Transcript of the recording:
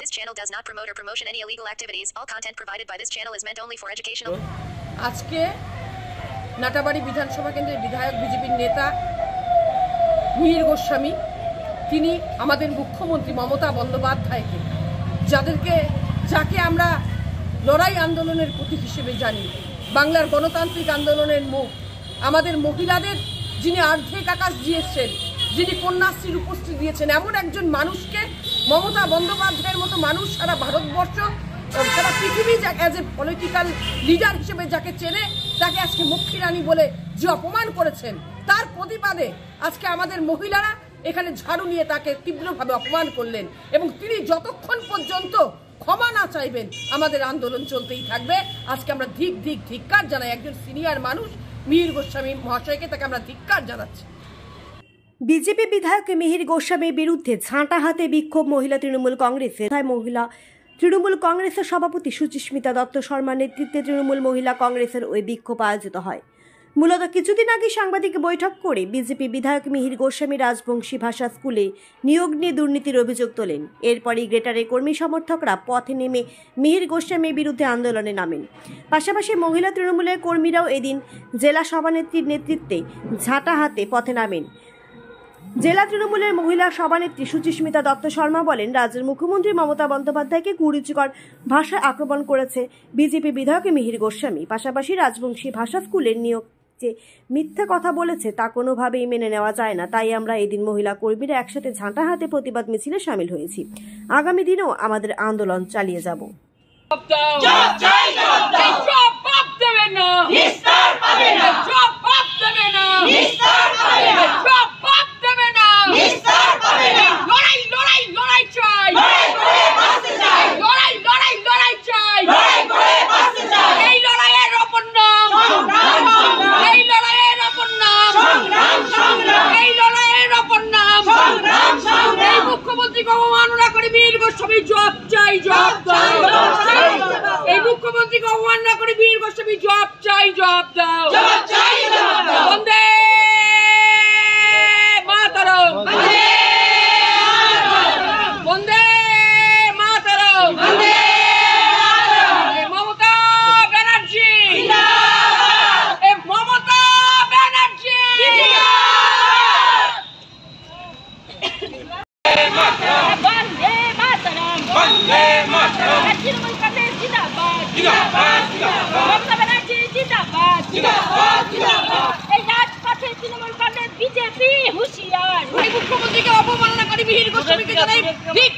This channel does not promote or promotion any illegal activities. All content provided by this channel is meant only for educational. আজকে নাটাবাড়ি বিধানসভা কেন্দ্রের বিধায়ক বিজেপির নেতা মিহির গোস্বামী তিনি আমাদের মুখ্যমন্ত্রী মমতা বন্দ্যোপাধ্যায়কে যাকে আমরা লড়াই আন্দোলনের প্রতীক হিসেবে জানি, বাংলার গণতান্ত্রিক আন্দোলনের মুখ, আমাদের মহিলাদের যিনি অর্ধেক আকাশ দিয়েছেন, যিনি কন্যাশ্রীর উপস্থিত দিয়েছেন, এমন একজন মানুষকে মমতা বন্দ্যোপাধ্যায়ের মতো মানুষ সারা ভারতবর্ষ সারা পৃথিবী অ্যাজ এ পলিটিক্যাল লিডার হিসেবে যাকে চেনে, তাকে আজকে মুখ্যী রানী বলে যে অপমান করেছেন, তার প্রতিবাদে আজকে আমাদের মহিলারা এখানে ঝাড়ু নিয়ে তাকে তীব্রভাবে অপমান করলেন এবং তিনি যতক্ষণ পর্যন্ত ক্ষমা না চাইবেন আমাদের আন্দোলন চলতেই থাকবে। আজকে আমরা ধিক্কার জানাই একজন সিনিয়র মানুষ মিহির গোস্বামী মহাশয়কে, তাকে আমরা ধিক্কার জানাচ্ছি। বিজেপি বিধায়ক মিহির গোস্বামীর বিরুদ্ধে ঝাঁটা হাতে বিক্ষোভ মহিলা তৃণমূল কংগ্রেসের সভাপতি সুচিস্মিতা দত্ত শর্মার নেতৃত্বে তৃণমূল মহিলা কংগ্রেসের ওই বিক্ষোভ আয়োজিত হয়। মূলত কিছুদিন আগে সাংবাদিক বৈঠক করে বিজেপি বিধায়ক মিহির গোস্বামী রাজবংশী ভাষা স্কুলে নিয়োগ নিয়ে দুর্নীতির অভিযোগ তোলেন। এরপরই গ্রেটারের কর্মী সমর্থকরা পথে নেমে মিহির গোস্বামীর বিরুদ্ধে আন্দোলনে নামেন। পাশাপাশি মহিলা তৃণমূলের কর্মীরাও এদিন জেলা সভানেত্রীর নেতৃত্বে ঝাঁটা হাতে পথে নামেন। জেলা তৃণমূলের মহিলা সভানেত্রী সুচিস্মিতা দত্ত শর্মা বলেন, রাজ্যের মুখ্যমন্ত্রী মমতা বন্দ্যোপাধ্যায়কে কুরুচিকর ভাষায় আক্রমণ করেছে বিজেপি বিধায়ক মিহির গোস্বামী। পাশাপাশি রাজবংশী ভাষা স্কুলের নিয়োগ যে মিথ্যা কথা বলেছে তা কোনোভাবেই মেনে নেওয়া যায় না। তাই আমরা এদিন মহিলা কর্মীরা একসাথে ঝাঁটা হাতে প্রতিবাদ মিছিলে সামিল হয়েছি। আগামী দিনেও আমাদের আন্দোলন চালিয়ে যাব। মুখ্যমন্ত্রীকে অবমাননা করে মিহির গোস্বামী জব চাই, জব দাও। বন্দে মাতরম, বন্দে মাতরম। মমতা ব্যানার্জি, মমতা ব্যানার্জি। বন্দে মাতরম, বন্দে মাতরম। তৃণমূল কংগ্রেস জিন্দাবাদ, জিন্দাবাদ, জিন্দাবাদ। মমতা ব্যানার্জি জিন্দাবাদ, জিন্দাবাদ, জিন্দাবাদ। এই রাজপথে তৃণমূল কংগ্রেস বিজেপি হুঁশিয়ার। মুখ্যমন্ত্রীকে অপমাননা করে মিহির গোস্বামীকে জানাই ঠিক